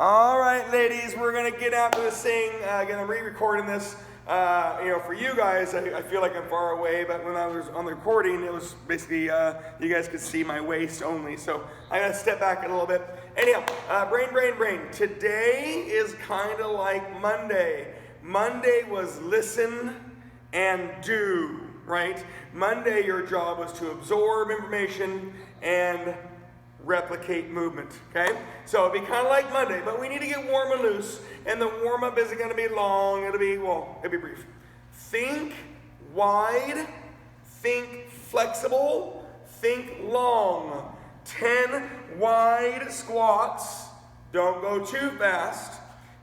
All right, ladies, we're going to get after this thing. Again, I'm re-recording this. For you guys, I feel like I'm far away, but when I was on the recording, it was basically, you guys could see my waist only. So I got to step back a little bit. Anyhow, brain. Today is kind of like Monday. Monday was listen and do, right? Monday, your job was to absorb information and replicate movement, okay? So it'll be kind of like Monday, but we need to get warm and loose, and the warm-up isn't going to be long. It'll be brief. Think wide, think flexible, think long. 10 wide squats, don't go too fast.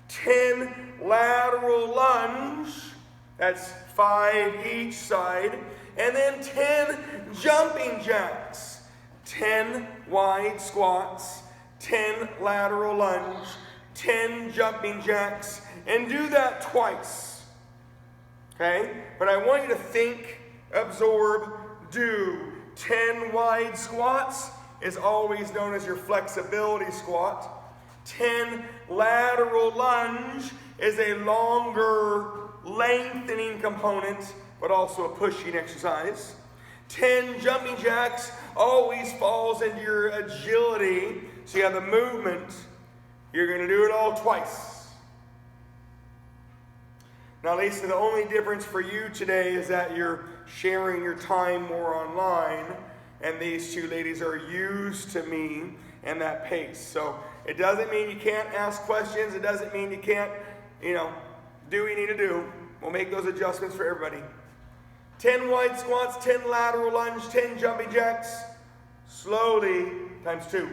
10 lateral lunge, that's 5 each side, and then 10 jumping jacks. 10 wide squats, 10 lateral lunge, 10 jumping jacks, and do that twice. Okay? But I want you to think, absorb, do. 10 wide squats is always known as your flexibility squat. 10 lateral lunge is a longer lengthening component, but also a pushing exercise. 10 jumping jacks always falls into your agility. So you have the movement. You're going to do it all twice. Now, Lisa, the only difference for you today is that you're sharing your time more online, and these two ladies are used to me and that pace. So it doesn't mean you can't ask questions. It doesn't mean you can't, do what you need to do. We'll make those adjustments for everybody. 10 wide squats, 10 lateral lunge, 10 jumping jacks. Slowly, times 2. Is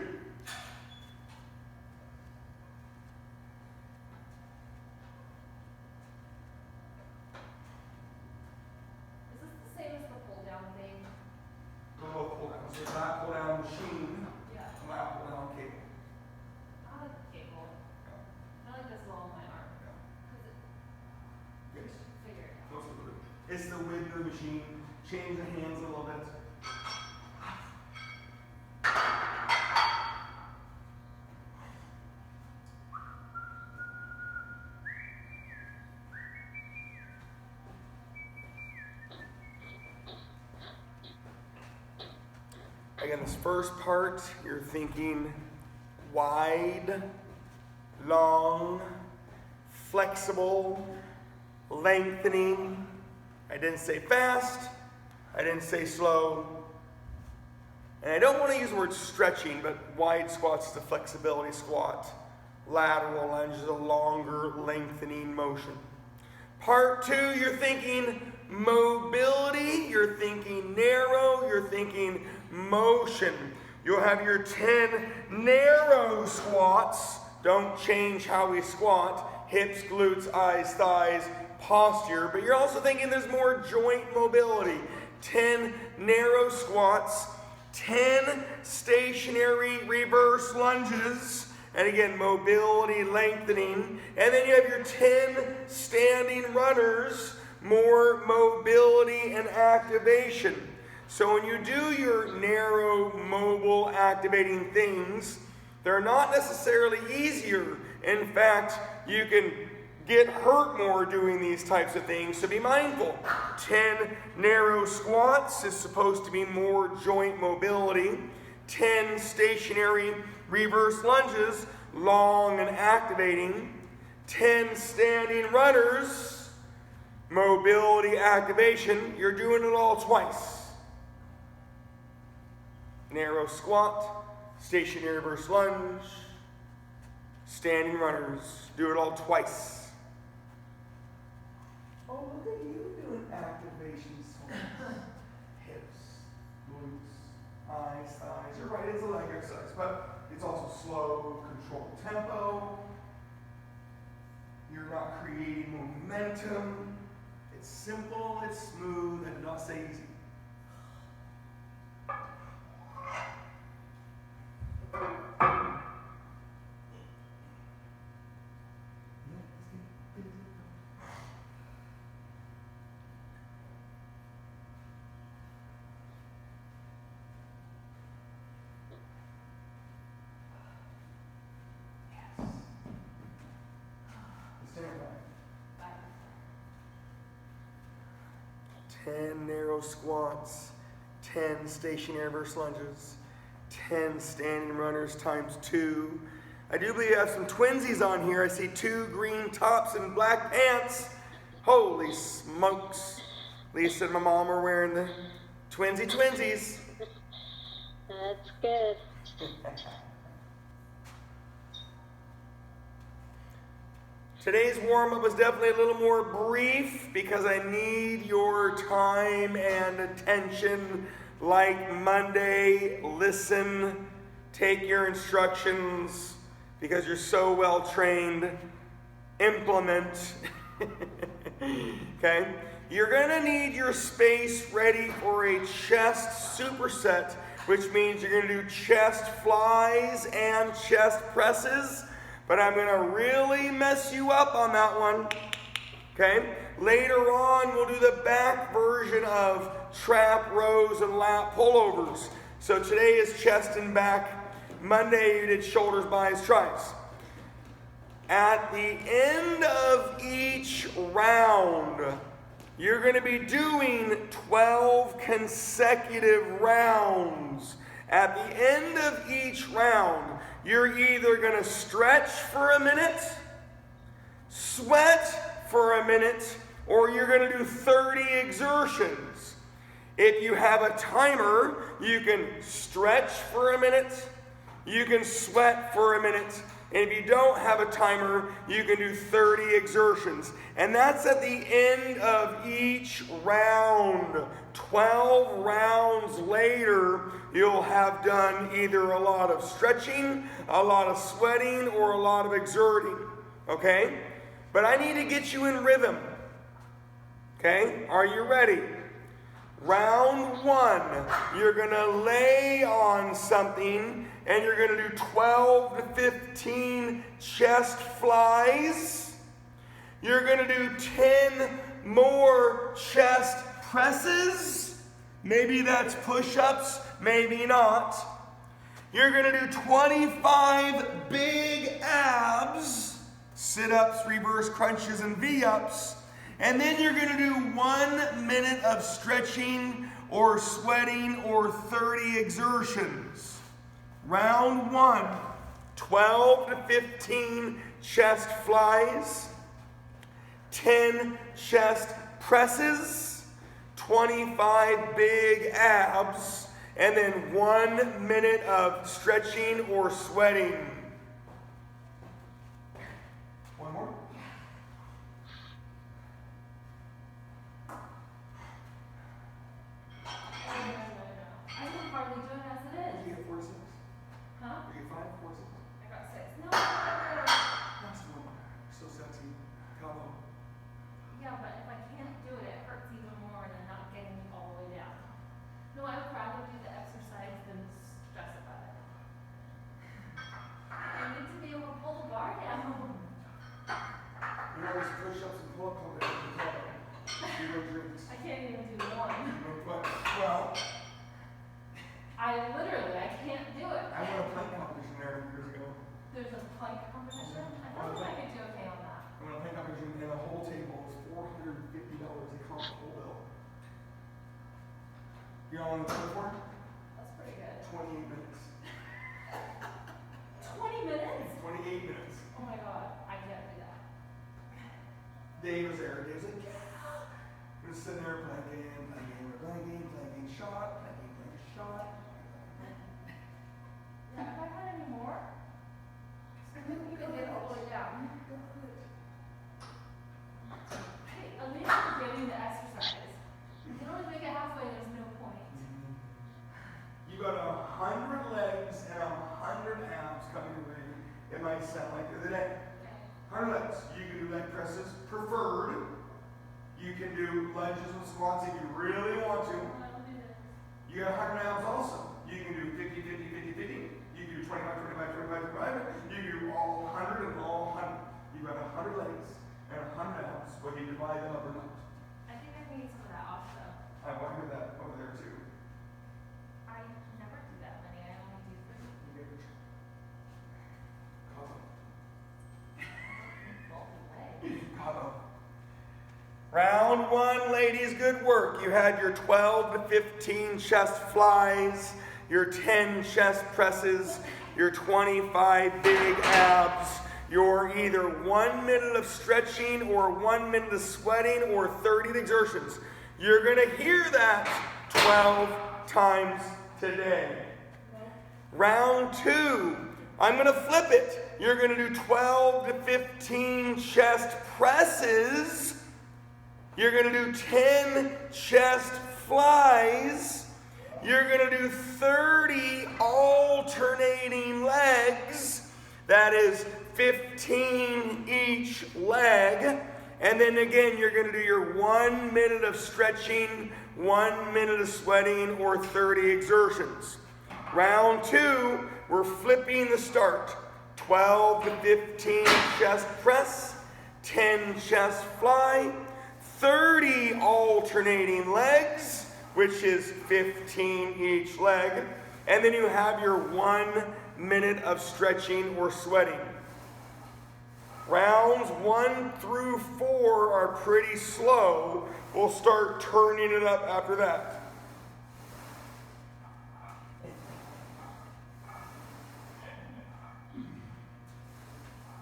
this the same as the pull down thing? The little pull down. So it's not pull down machine. Yeah. Not pull down cable. I like the cable. I like this little on my arm. Because Yes. figure it out. It's the width of the machine. Change the hands a little bit. Again, this first part, you're thinking wide, long, flexible, lengthening. I didn't say fast. I didn't say slow. And I don't want to use the word stretching, but wide squats is a flexibility squat. Lateral lunge is a longer, lengthening motion. Part 2, you're thinking mobility. You're thinking narrow. You're thinking motion. You'll have your 10 narrow squats. Don't change how we squat. Hips, glutes, eyes, thighs, posture. But you're also thinking there's more joint mobility. 10 narrow squats, 10 stationary reverse lunges, and again, mobility, lengthening. And then you have your 10 standing runners, more mobility and activation. So when you do your narrow, mobile, activating things, they're not necessarily easier. In fact, you can get hurt more doing these types of things, so be mindful. 10 narrow squats is supposed to be more joint mobility. 10 stationary reverse lunges, long and activating. 10 standing runners, mobility, activation. You're doing it all twice. Narrow squat, stationary reverse lunge, standing runners. Do it all twice. Oh, look at you doing activation squats. Hips, glutes, eyes, thighs. You're right, it's a leg exercise, but it's also slow, controlled tempo. You're not creating momentum. It's simple, it's smooth, and not say easy. 10 narrow squats, 10 stationary reverse lunges, 10 standing runners times 2. I do believe I have some twinsies on here. I see 2 green tops and black pants. Holy smokes. Lisa and my mom are wearing the twinsies. That's good. Today's warm-up was definitely a little more brief because I need your time and attention. Like Monday, listen, take your instructions because you're so well trained. Implement. Okay? You're gonna need your space ready for a chest superset, which means you're gonna do chest flies and chest presses. But I'm going to really mess you up on that one. Okay? Later on, we'll do the back version of trap rows and lap pullovers. So today is chest and back. Monday, you did shoulders, bis, tris. At the end of each round, you're going to be doing 12 consecutive rounds. At the end of each round, you're either going to stretch for a minute, sweat for a minute, or you're going to do 30 exertions. If you have a timer, you can stretch for a minute, you can sweat for a minute, and if you don't have a timer, you can do 30 exertions. And that's at the end of each round. 12 rounds later, you'll have done either a lot of stretching, a lot of sweating, or a lot of exerting. Okay? But I need to get you in rhythm. Okay? Are you ready? Round 1, you're going to lay on something and you're going to do 12 to 15 chest flies. You're going to do 10 more chest presses. Maybe that's push-ups, maybe not. You're going to do 25 big abs, sit-ups, reverse crunches, and V-ups. And then you're going to do 1 minute of stretching or sweating or 30 exertions. Round 1, 12 to 15 chest flies, 10 chest presses, 25 big abs, and then 1 minute of stretching or sweating. One more. I can hardly do it as it is. You get 4 to 6. Huh? You get 5, 4 to 6. I got 6. No, I Last one. So sexy. Combo. yeah, but if I can't do it, it hurts even more than not getting all the way down. No, I would rather do the exercise than stress about it. I need to be able to pull the bar down. You know, there's push-ups and pull-ups on there. You know, drinks. I can't even do one. Well, I can't do it. I won a plank competition there years ago. There's a plank competition? I thought I could do okay on that. I won a plank competition and the whole table was $450. They cost the whole bill. You know what I'm looking for? That's pretty good. 28 minutes. 20 minutes? 28 minutes. Oh my god, I can't do that. Dave was there. Dave was like, yeah. We're just sitting there playing game, shot. Yeah, if I had any more, I couldn't even get all the way down. Hey, at least I'm getting the exercise. You can only make it halfway, there's no point. You got 100 legs and 100 abs coming your way. It might sound like the other day. 100 legs. You can do leg presses, preferred. You can do lunges and squats if you really want to. I'll do this. You got 100 abs also. You can do 50, 50, 50, 50. You can do 25, 25, 25, 25. You can do all 100 and all 100. You got 100 legs and 100 abs, whether you divide them up or not. I think I can get some of that also. I want to hear that over there too. I never do that many, I only do 3. You get it. Cabo. All the way. Cabo. Round one, ladies, good work. You had your 12 to 15 chest flies, your 10 chest presses, your 25 big abs, your either 1 minute of stretching or 1 minute of sweating or 30 exertions. You're going to hear that 12 times today. Round two, I'm going to flip it. You're going to do 12 to 15 chest presses. You're going to do 10 chest flies. You're going to do 30 alternating legs. That is 15 each leg. And then again, you're going to do your 1 minute of stretching, 1 minute of sweating, or 30 exertions. Round two, we're flipping the start. 12 to 15 chest press, 10 chest fly, 30 alternating legs, which is 15 each leg. And then you have your 1 minute of stretching or sweating. Rounds 1 through 4 are pretty slow. We'll start turning it up after that.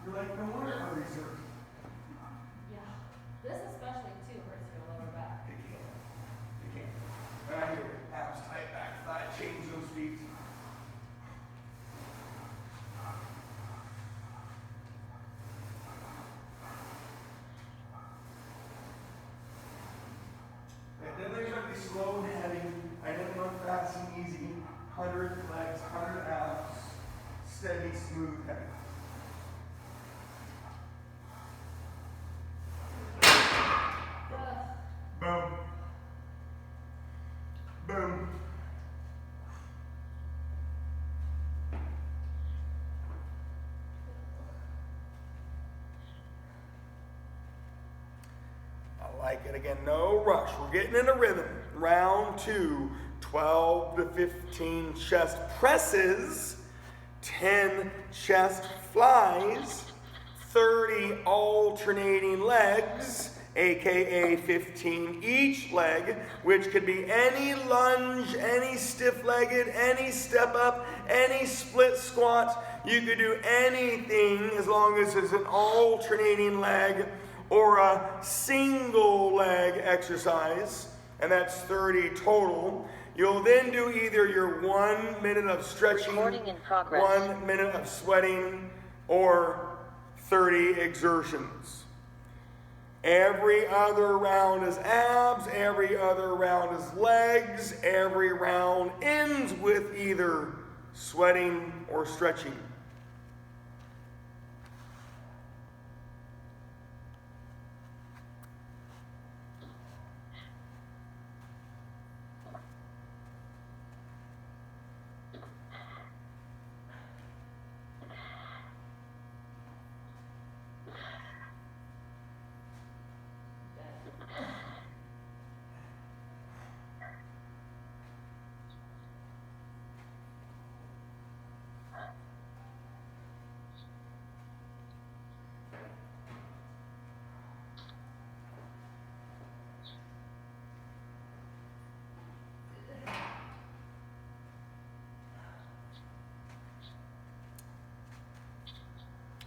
You're like, no wonder how these are. Yeah. This especially too hurts your lower back. You can't. Right here, abs tight back, thigh, change those feet. And then there's like these slow and heavy. I know them fast and easy. 100 legs, 100 abs, steady, smooth, heavy. Boom. Boom. I like it again. No rush. We're getting in a rhythm. Round two, 12 to 15 chest presses, 10 chest flies, 30 alternating legs, aka 15 each leg, which could be any lunge, any stiff-legged, any step up, any split squat. You could do anything as long as it's an alternating leg or a single leg exercise, and that's 30 total. You'll then do either your 1 minute of stretching, 1 minute of sweating, or 30 exertions. Every other round is abs, every other round is legs, every round ends with either sweating or stretching.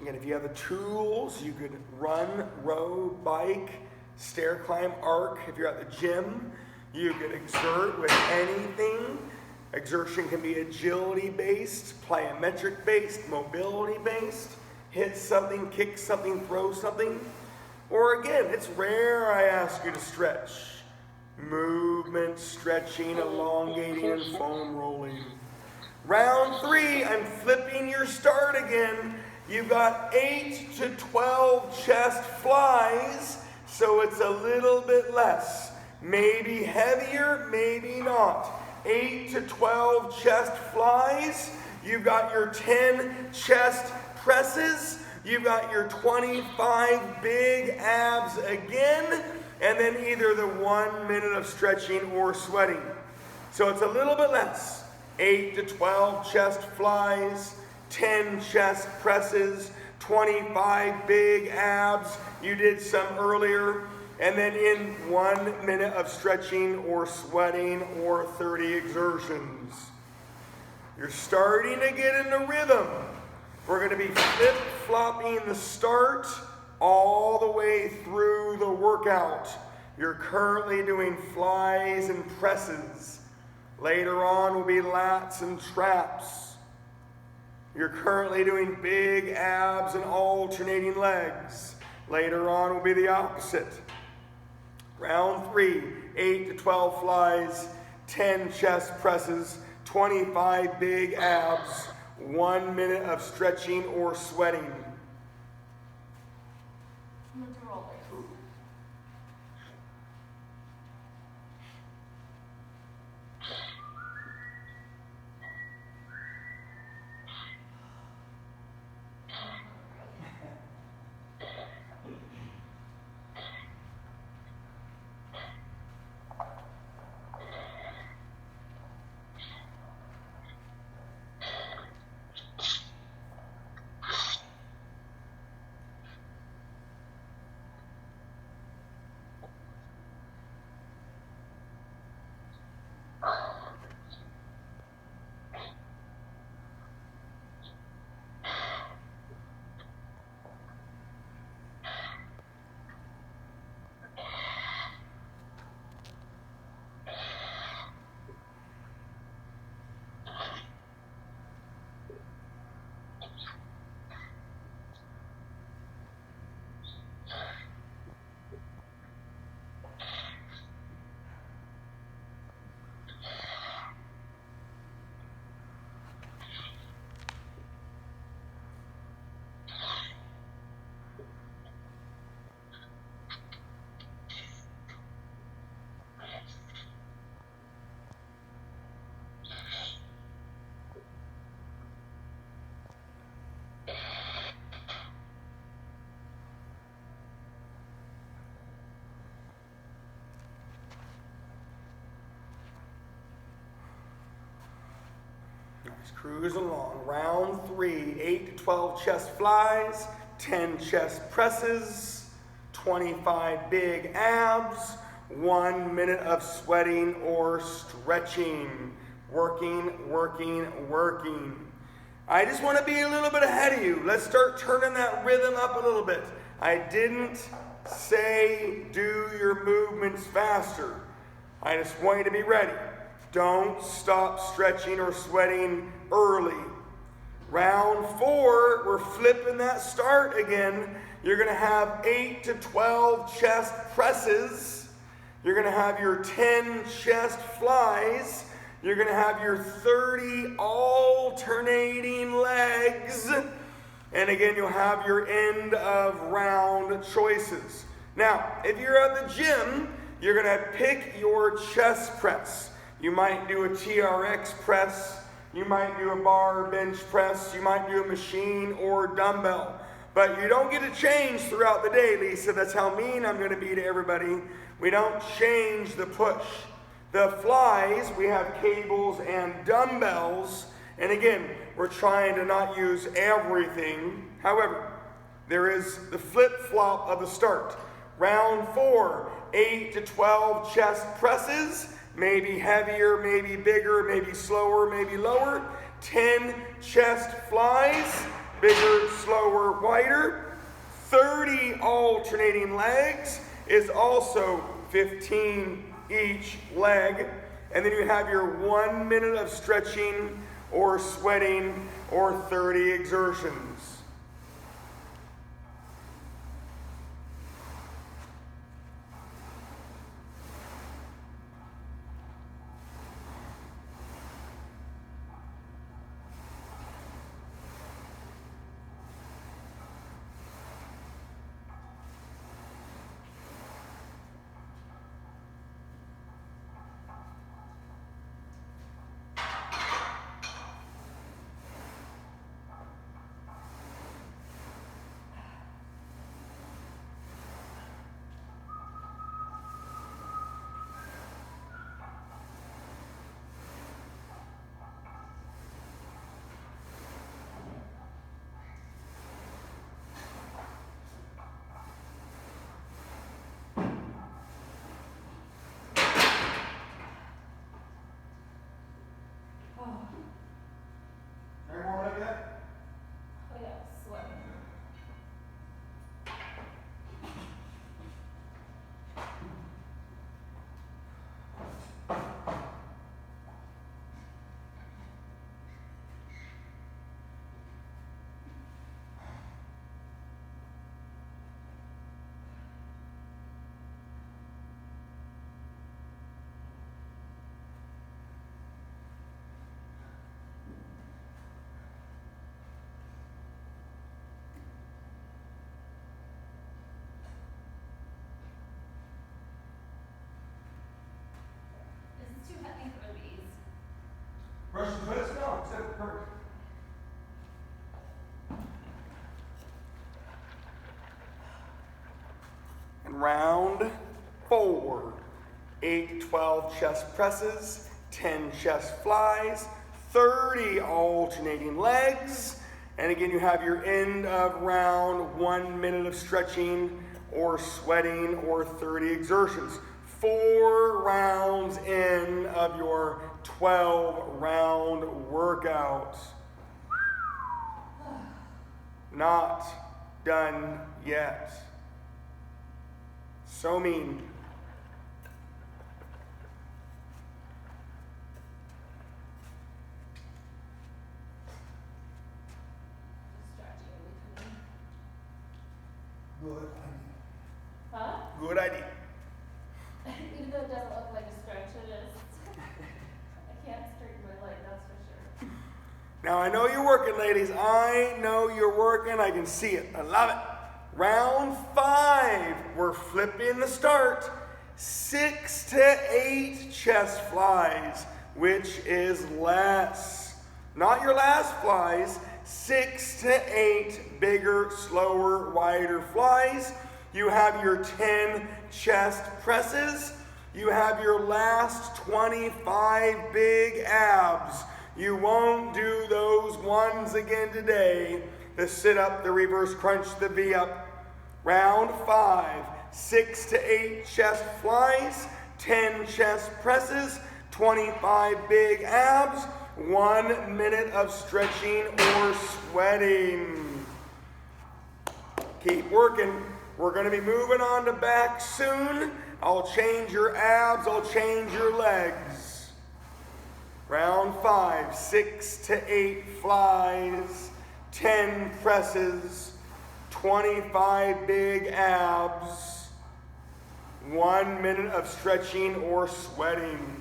Again, if you have the tools, you could run, row, bike, stair climb, arc. If you're at the gym, you could exert with anything. Exertion can be agility-based, plyometric-based, mobility-based. Hit something, kick something, throw something. Or again, it's rare I ask you to stretch. Movement, stretching, elongating, and foam rolling. Round three, I'm flipping your start again. You've got 8 to 12 chest flies, so it's a little bit less. Maybe heavier, maybe not. 8 to 12 chest flies. You've got your 10 chest presses. You've got your 25 big abs again, and then either the 1 minute of stretching or sweating. So it's a little bit less. 8 to 12 chest flies, 10 chest presses, 25 big abs. You did some earlier. and then in 1 minute of stretching or sweating or 30 exertions. You're starting to get in the rhythm. We're going to be flip-flopping the start all the way through the workout. You're currently doing flies and presses. Later on will be lats and traps. You're currently doing big abs and alternating legs. Later on will be the opposite. Round 3, 8 to 12 flies, 10 chest presses, 25 big abs, 1 minute of stretching or sweating. I'm going to roll it. Nice, cruise along. Round 3, 8 to 12 chest flies, 10 chest presses, 25 big abs, 1 minute of sweating or stretching. Working, working, working. I just want to be a little bit ahead of you. Let's start turning that rhythm up a little bit. I didn't say do your movements faster. I just want you to be ready. Don't stop stretching or sweating early. Round 4, we're flipping that start again. You're going to have 8 to 12 chest presses. You're going to have your 10 chest flies. You're going to have your 30 alternating legs. And again, you'll have your end of round choices. Now, if you're at the gym, you're going to pick your chest press. You might do a TRX press. You might do a bar bench press. You might do a machine or dumbbell. But you don't get to change throughout the day, Lisa. That's how mean I'm going to be to everybody. We don't change the push. The flies, we have cables and dumbbells. And again, we're trying to not use everything. However, there is the flip-flop of the start. Round 4, 8 to 12 chest presses. Maybe heavier, maybe bigger, maybe slower, maybe lower. 10 chest flies, bigger, slower, wider. 30 alternating legs is also 15 each leg. And then you have your 1 minute of stretching or sweating or 30 exertions. Round 4. 8 to 12 chest presses, 10 chest flies, 30 alternating legs. And again, you have your end of round, 1 minute of stretching or sweating or 30 exertions. 4 rounds in of your 12 round workout. Not done yet. So mean. Good idea. Huh? Good idea. Even though it doesn't look like a stretch, it is. I can't straighten my leg, that's for sure. Now I know you're working, ladies. I know you're working. I can see it. I love it. Round 5. We're flipping the start. 6 to 8 chest flies, which is less. Not your last flies. 6 to 8 bigger, slower, wider flies. You have your 10 chest presses. You have your last 25 big abs. You won't do those ones again today. The sit up, the reverse crunch, the V up. Round 5. 6 to 8 chest flies, 10 chest presses, 25 big abs, 1 minute of stretching or sweating. Keep working. We're going to be moving on to back soon. I'll change your abs, I'll change your legs. Round 5, 6 to 8 flies, 10 presses, 25 big abs, 1 minute of stretching or sweating.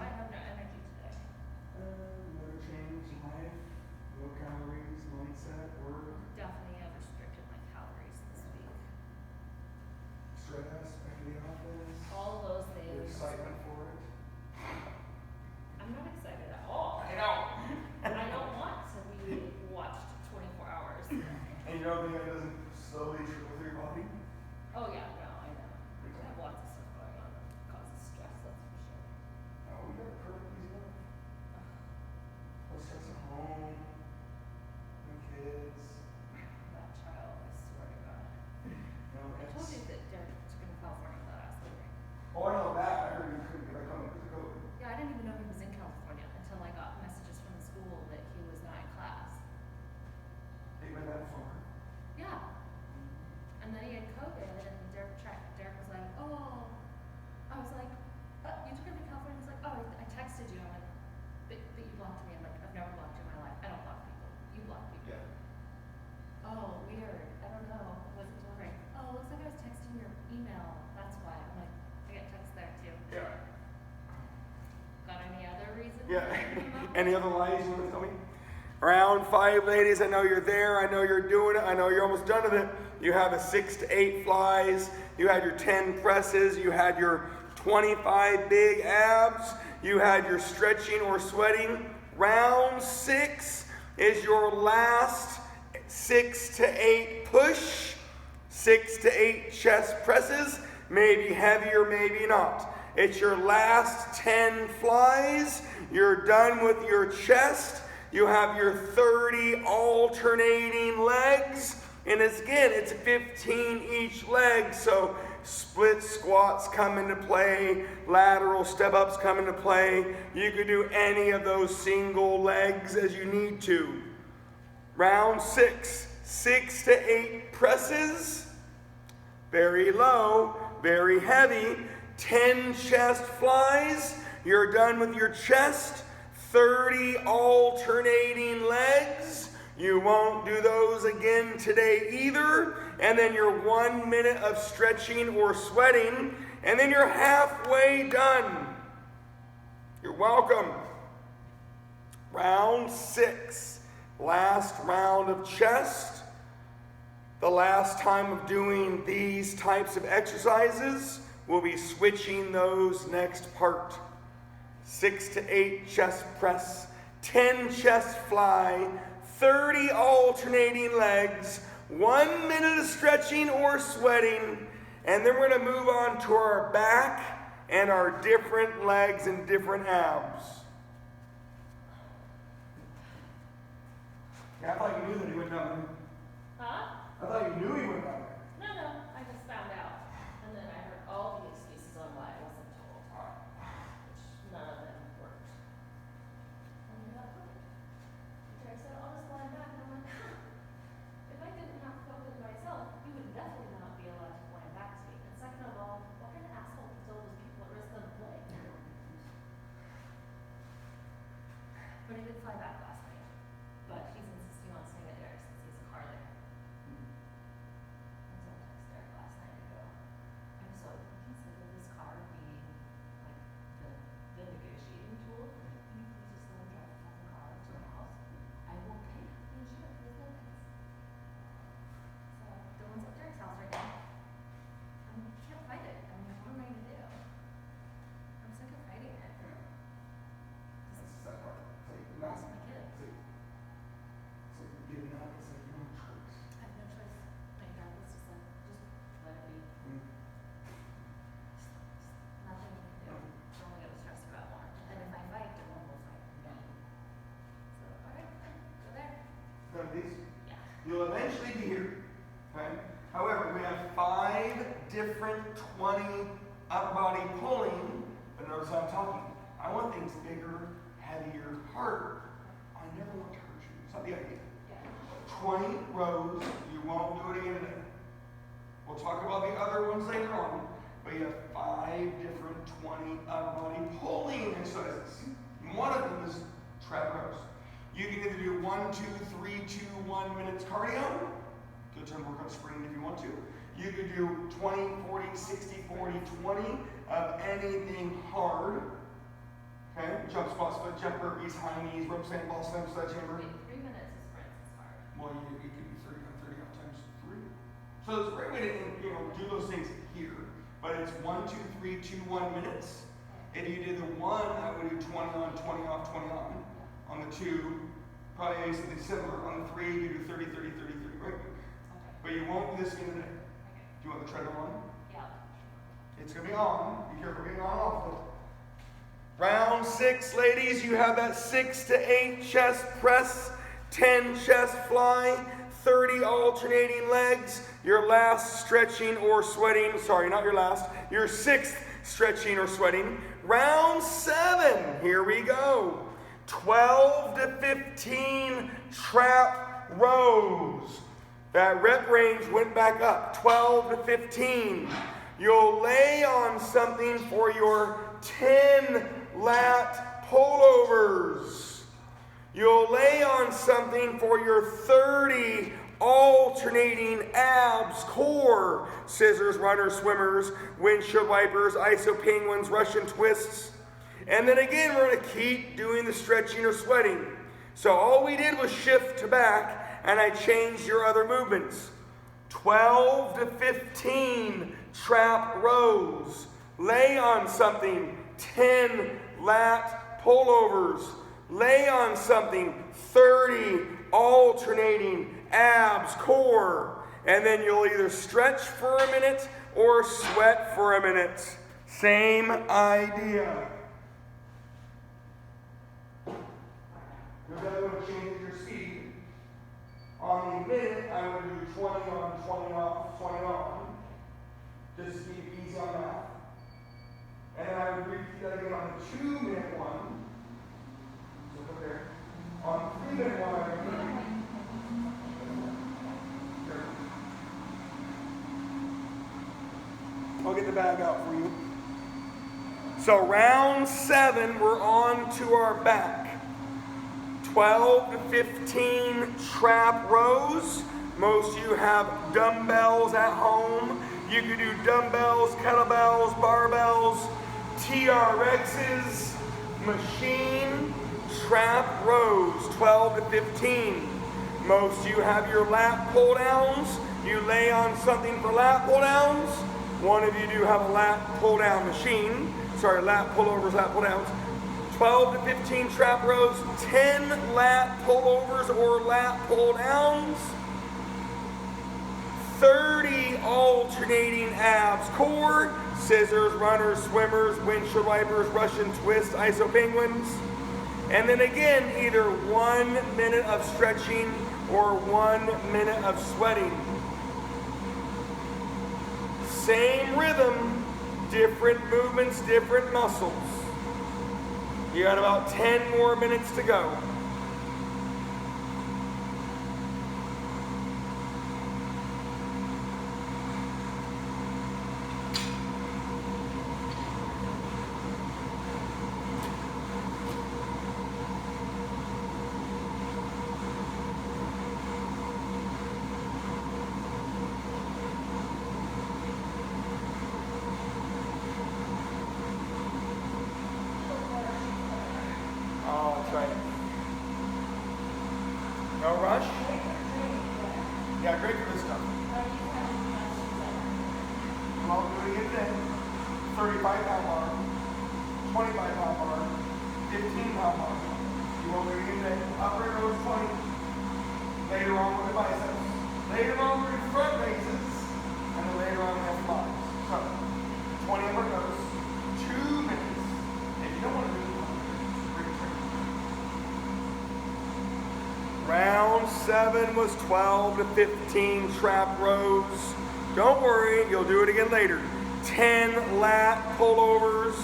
I have no energy today. Another change in life, low calories, mindset, work, Definitely have restricted my calories this week. stress, back to the office, All those your things. excitement for it. I'm not excited at all. I know. I don't want to be watched 24 hours. And you know that doesn't slowly trickle through your body? Oh yeah, no, I know. I have lots of stuff going on that causes stress, that's for sure. Oh, we got it perfectly enough. No stress at home, no kids, That child, I swear to God. no I ex. told you that Derek took him to California without asking me. Oh, I know that. I heard you couldn't get back home because of COVID. Yeah, I didn't even know he was in California until I got messages from the school that he was not in class. They went that far. Yeah. And then he had COVID, and Derek checked. Derek was like, oh. I was like, you took him to California? He's like, oh, I texted you. I'm like, but you blocked me. I'm like, I've never blocked you in my life. I don't block people. You block people. Yeah. Oh, weird. I don't know. I wasn't delivering. Oh, looks like I was texting your email. That's why. I'm like, I get texts there too. Yeah. Got any other reason? Yeah. Any other lies you want to tell me? Round 5, ladies. I know you're there. I know you're doing it. I know you're almost done with it. You have a 6 to 8 flies. You had your 10 presses. You had your 25 big abs. You had your stretching or sweating. Round 6 is your last 6 to 8 push. 6 to 8 chest presses, maybe heavier, maybe not. It's your last 10 flies. You're done with your chest. You have your 30 alternating legs. And it's 15 each leg. So split squats come into play. Lateral step ups come into play. You could do any of those single legs as you need to. Round 6. 6 to 8 presses. Very low, very heavy. 10 chest flies. You're done with your chest. 30 alternating legs. You won't do those again today either. And then your 1 minute of stretching or sweating. And then you're halfway done. You're welcome. Round 6. Last round of chest. The last time of doing these types of exercises, we'll be switching those next part. 6 to 8 chest press, 10 chest fly, 30 alternating legs, 1 minute of stretching or sweating, and then we're going to move on to our back and our different legs and different abs. Yeah, I thought you knew that he went down there. Huh? I thought you knew he went down there. No, I just found out. And then I heard all the excuses on why I wasn't told. Which none of them worked. And I got hooked. Derek said, I'll just lie back. And I'm like, if I didn't have COVID myself, you would definitely not be allowed to fly back to me. And second of all, what kind of asshole puts all those people at risk on the plane? But he did fly back last night. But he's insisting on staying at Derek's since he has a car there. And so I texted Derek last night to go. And so if you consider this car being like the negotiating tool, can you please just let him drive the fucking car to my house? I will pay the insurance for his limits. So Dylan's at Derek's house right now. I mean, I can't fight it. I mean, what am I gonna do? I'm sick of fighting it. That's the sad part. So you're Lost my kid. so you're giving up. It's like you don't have a choice. I have no choice. My dad was just like, just let it be. Nothing we can do. We're only gonna stress you out more. And if I fight, Dylan will fight me. So, alright, go there. None of these? Yeah. You'll eventually be here. Okay? However, we have 5 different 20 upper body pulling, but notice how I'm talking. I want things bigger, heavier, harder. I never want to hurt you. It's not the idea. Yeah. 20 rows, you won't do it again today. We'll talk about the other ones later on, but you have 5 different 20 upper body pulling exercises. One of them is trap rows. You can either do 1, 2, 3, 2, 1 minutes cardio. Good time to work on sprinting if you want to. You could do 20, 40, 60, 40, 20 of anything hard. Okay? Jump squat, split jump, burpees, high knees, rope stand, ball slam, sledgehammer. Wait, 3 minutes of sprints is hard. Well, you could do 30 on 30 off times 3. So it's a great way to do those things here. But it's 1, 2, 3, 2, 1 minutes. If you did the 1, I would do 20 on, 20 off, 20 on. On the 2, probably something similar. On the 3, you do 30, 30, 30, 30, right? Okay. But you won't do this again today. Okay. Do you want the treadmill on? Yeah. It's going to be on. Be careful getting on off though. Round 6, ladies, you have that 6 to 8 chest press, 10 chest fly, 30 alternating legs, your last stretching or sweating, sorry, not your last, your 6th stretching or sweating. Round 7, here we go. 12 to 15 trap rows. That rep range went back up, 12 to 15. You'll lay on something for your 10 lat pullovers. You'll lay on something for your 30 alternating abs, core, scissors, runners, swimmers, windshield wipers, iso penguins, Russian twists. And then again, we're going to keep doing the stretching or sweating. So all we did was shift to back, and I changed your other movements. 12 to 15 trap rows. Lay on something, 10 lat pullovers. Lay on something, 30 alternating abs, core. And then you'll either stretch for a minute or sweat for a minute. Same idea. You'll be able to change your speed. On the minute, I would do 20 on, 20 off, 20 on. Just to keep it easy on that. And then I would repeat that again on the 2-minute one. So put there. On the 3-minute one, I would repeat. I'll get the bag out for you. So round 7, we're on to our back. 12 to 15 trap rows. Most of you have dumbbells at home. You can do dumbbells, kettlebells, barbells, TRXs, machine, trap rows, 12 to 15. Most of you have your lat pull downs. You lay on something for lat pull downs. One of you do have a lat pull down machine. Sorry, lat pullovers, lat pull downs. 12 to 15 trap rows, 10 lat pullovers or lat pull downs, 30 alternating abs core, scissors, runners, swimmers, windshield wipers, Russian twist, iso penguins. And then again, either 1 minute of stretching or 1 minute of sweating. Same rhythm, different movements, different muscles. You got about 10 more minutes to go. No rush? Yeah, great for this stuff. You won't do it again today. 35-pound bar, 25-pound bar, 15-pound bar. You won't do it again today. Upper rows 20. Later on with the biceps. Later on with the front raises. And then later on we have flies. So, 20 upper rows, 2 minutes. If you don't want to do it, round 7 was 12 to 15 trap rows. Don't worry, you'll do it again later. 10 lat pullovers,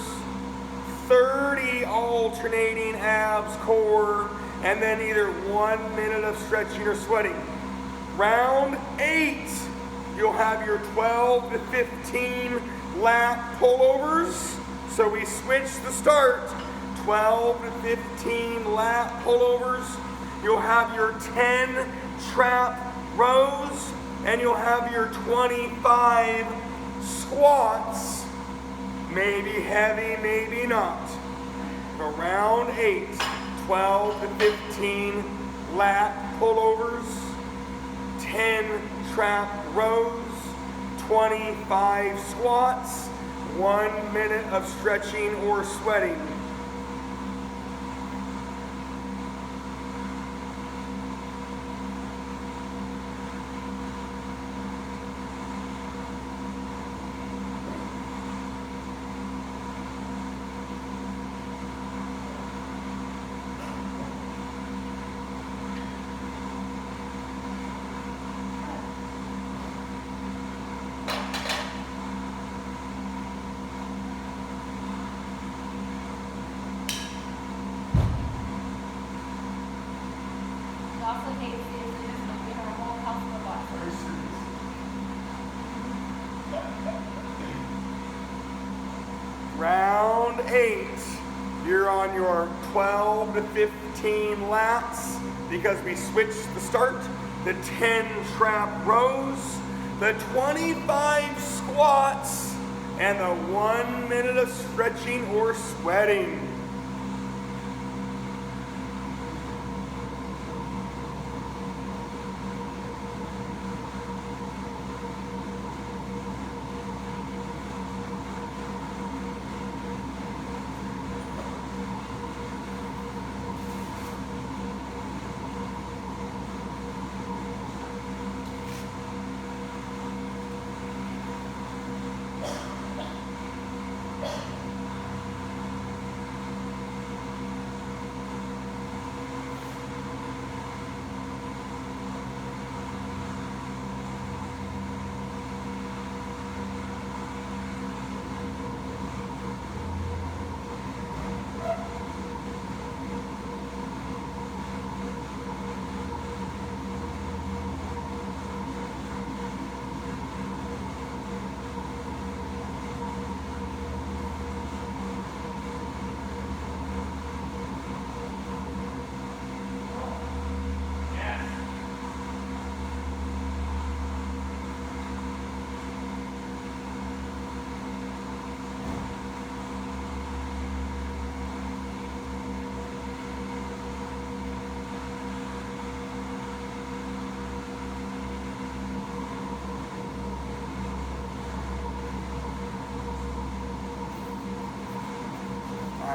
30 alternating abs core, and then either 1 minute of stretching or sweating. Round 8, you'll have your 12 to 15 lat pullovers. So we switch the start. 12 to 15 lat pullovers. You'll have your 10 trap rows, and you'll have your 25 squats. Maybe heavy, maybe not. For round 8, 12 to 15 lat pullovers, 10 trap rows, 25 squats, 1 minute of stretching or sweating. Round 8, you're on your 12 to 15 lats because we switched the start, the 10 trap rows, the 25 squats, and the 1 minute of stretching or sweating.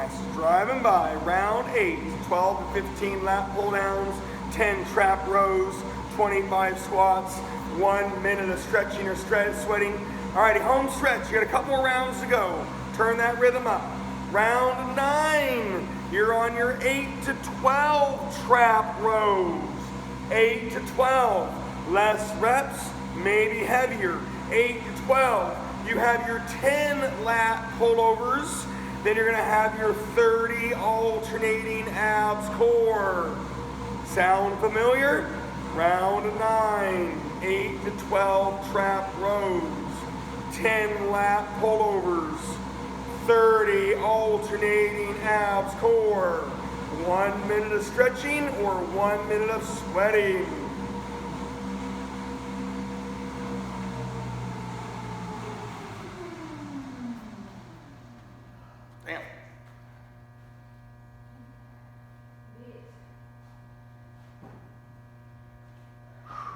Nice. Driving by. Round 8. 12 to 15 lat pull downs, 10 trap rows, 25 squats, 1 minute of stretching or sweating. Alrighty, home stretch. You got a couple more rounds to go. Turn that rhythm up. Round 9. You're on your 8 to 12 trap rows. 8 to 12. Less reps, maybe heavier. 8 to 12. You have your 10 lat pullovers. Then you're going to have your 30 alternating abs core. Sound familiar? Round 9. 8 to 12 trap rows. 10 lat pullovers. 30 alternating abs core. 1 minute of stretching or 1 minute of sweating. Damn.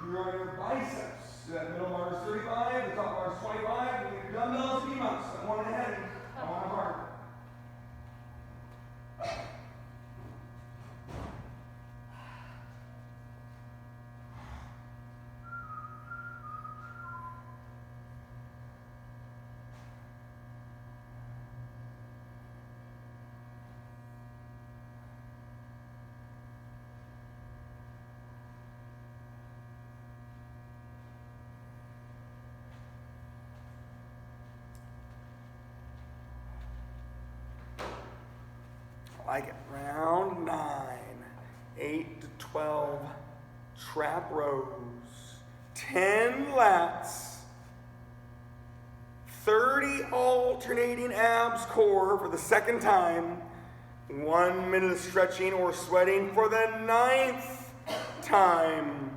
You're on your biceps. So that middle bar is 35, the top bar is 25. And your dumbbells, if you must. I want it heavy. I want it hard. I like it. Round 9. 8 to 12 trap rows. 10 lats. 30 alternating abs core for the second time. 1 minute of stretching or sweating for the 9th time.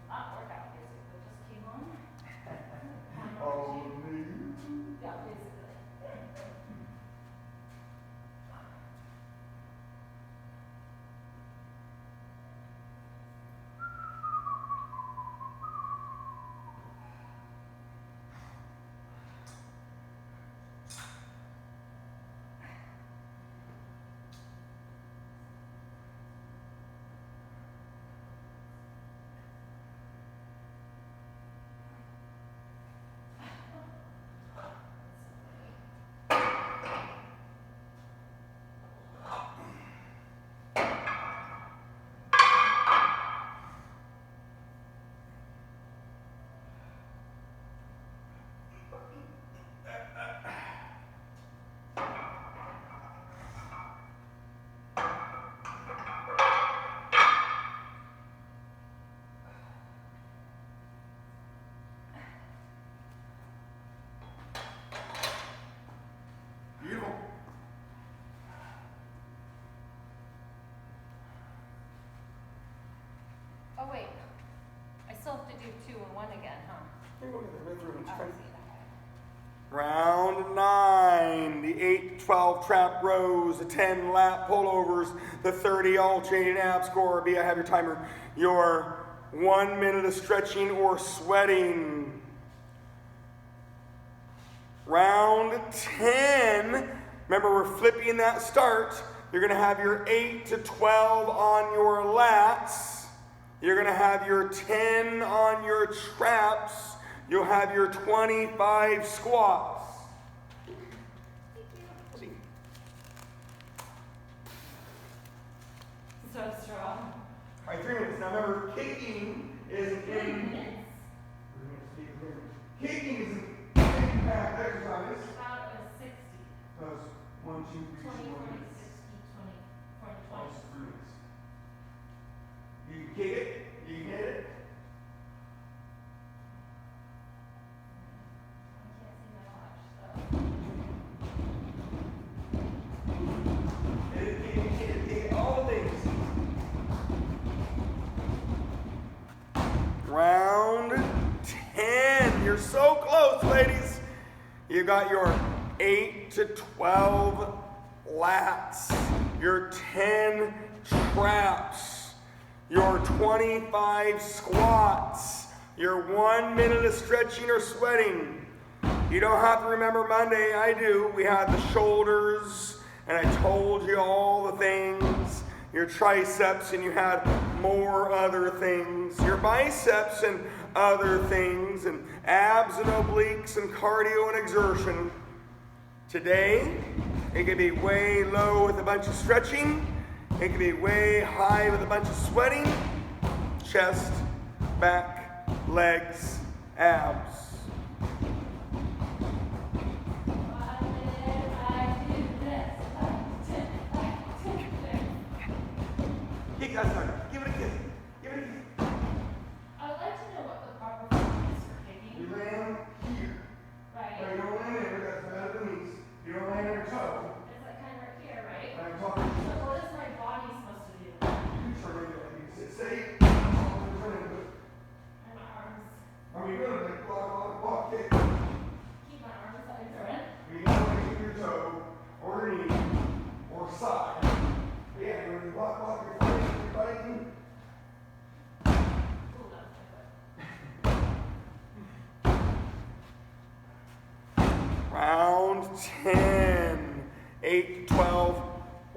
Not workout music, but just keep on. Oh, Yeah, basically. Beautiful. Oh wait, I still have to do 2 and 1 again, huh? Here, look at that, right through it. It's Oh, I fine. see that. Round 9, the 8 to 12 trap rows, the 10 lat pullovers, the 30 alternating abs core. I have your timer. Your 1 minute of stretching or sweating. Round 10, remember we're flipping that start. You're going to have your 8 to 12 on your lats. You're going to have your 10 on your traps. You'll have your 25 squats. So strong. All right, 3 minutes. Now remember, kicking is kicking is an impact exercise. About 60. That's 1, 2, 3, 20, 4 40, minutes. 60, 20, 40, 20. That's 3 minutes. You can kick it. You can hit it. I can't see my watch, so. Hit it, all the things. Round 10. You're so close, ladies. You got your 8 to 12 lats, your 10 traps, your 25 squats, your 1 minute of stretching or sweating, You don't have to remember Monday, I do. We had the shoulders, and I told you all the things. Your triceps, and you had more other things. Your biceps and other things, and abs and obliques and cardio and exertion. Today, it can be way low with a bunch of stretching. It can be way high with a bunch of sweating. Chest, back, legs, abs. Give it a kiss. Give it a kiss. I would like to know what the proper form is for kicking. You land here. Right. Now, you don't land there, that's better than these. You don't land on your toe. It's like kind of right here, right? I'm talking. So what is my body supposed to do? You turn it like you sit. Say, turn it good. And my arms. I mean, you're gonna like block, kick. Keep my arms out in front. You gotta make your toe, or your knee, or side. Yeah, you're gonna block your foot, you're biting. Ooh, that was my foot. Round 10. 8 to 12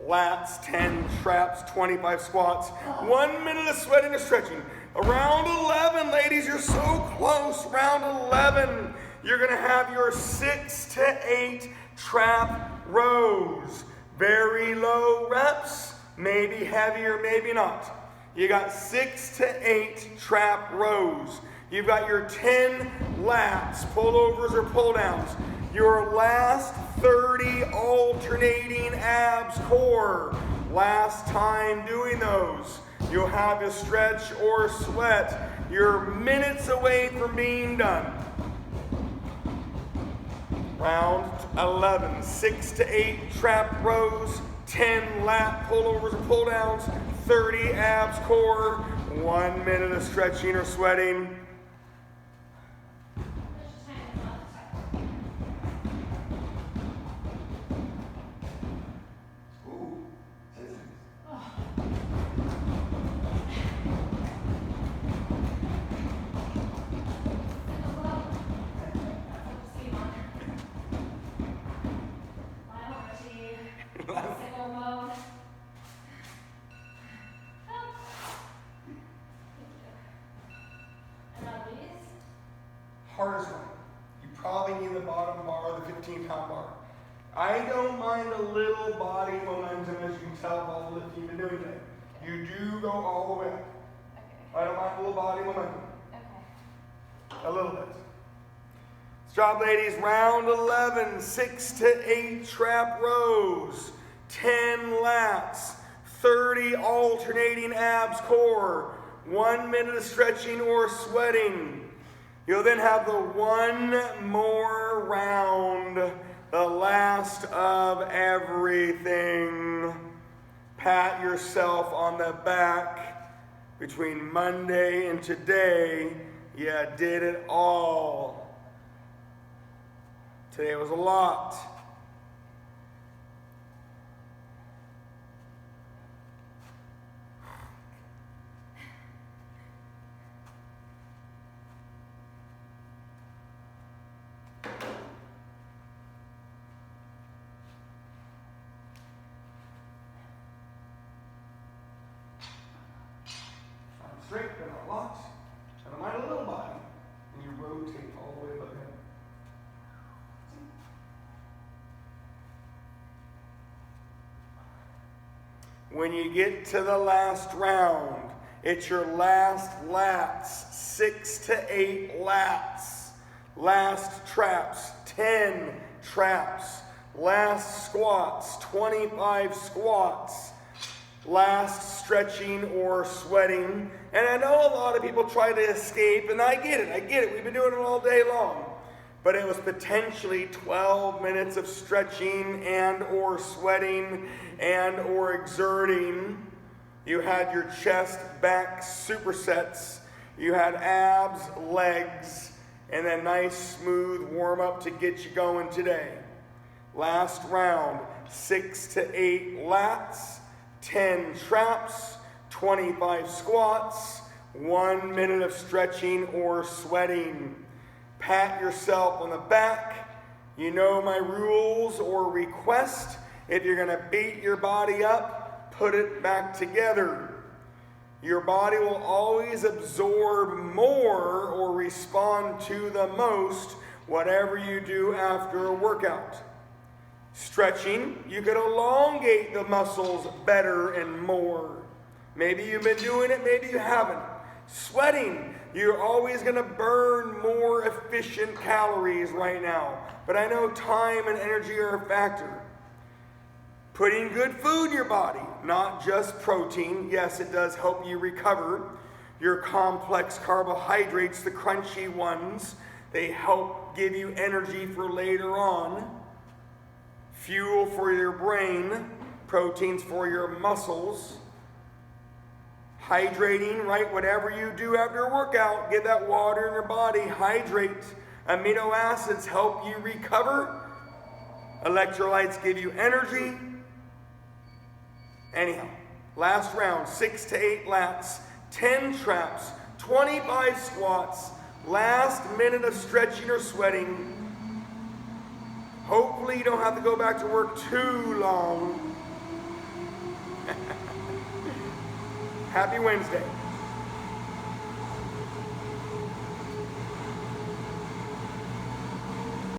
lats, 10 traps, 25 squats. 1 minute of sweating or stretching. Round 11, ladies, you're so close. Round 11, you're gonna have your 6 to 8 trap rows. Very low reps, maybe heavier, maybe not. You got 6 to 8 trap rows. You've got your 10 lats, pullovers or pull downs. Your last 30 alternating abs core. Last time doing those. You'll have a stretch or sweat. You're minutes away from being done. Round 11, 6 to 8 trap rows, 10 lat pullovers or pull downs, 30 abs core, 1 minute of stretching or sweating. Hardest one. You probably need the bottom bar, the 15-pound bar. I don't mind a little body momentum, as you can tell by all the lifting you've been doing today. You do go all the way up. Okay. I don't mind a little body momentum. Okay. A little bit. Good job, ladies. Round 11, 6 to 8 trap rows, 10 lats, 30 alternating abs core, 1 minute of stretching or sweating. You'll then have the one more round, the last of everything. Pat yourself on the back. Between Monday and today, you did it all. Today was a lot. Straight, but not a lot. And I mind a little body. And you rotate all the way above your head. When you get to the last round, it's your last lats, 6 to 8 lats. Last traps, 10 traps. Last squats, 25 squats. Last stretching or sweating. And I know a lot of people try to escape, and I get it. We've been doing it all day long. But it was potentially 12 minutes of stretching and or sweating and or exerting. You had your chest, back supersets. You had abs, legs, and a nice smooth warm up to get you going today. Last round, 6 to 8 lats, 10 traps, 25 squats, 1 minute of stretching or sweating. Pat yourself on the back. You know my rules or request. If you're going to beat your body up, put it back together. Your body will always absorb more or respond to the most whatever you do after a workout. Stretching, you can elongate the muscles better and more. Maybe you've been doing it, maybe you haven't. Sweating, you're always going to burn more efficient calories right now. But I know time and energy are a factor. Putting good food in your body, not just protein. Yes, it does help you recover. Your complex carbohydrates, the crunchy ones, they help give you energy for later on. Fuel for your brain, proteins for your muscles. Hydrating, right? Whatever you do after a workout, get that water in your body, hydrate. Amino acids help you recover. Electrolytes give you energy. Anyhow, last round, 6 to 8 laps, 10 traps, 25 squats, last minute of stretching or sweating. Hopefully you don't have to go back to work too long. Happy Wednesday.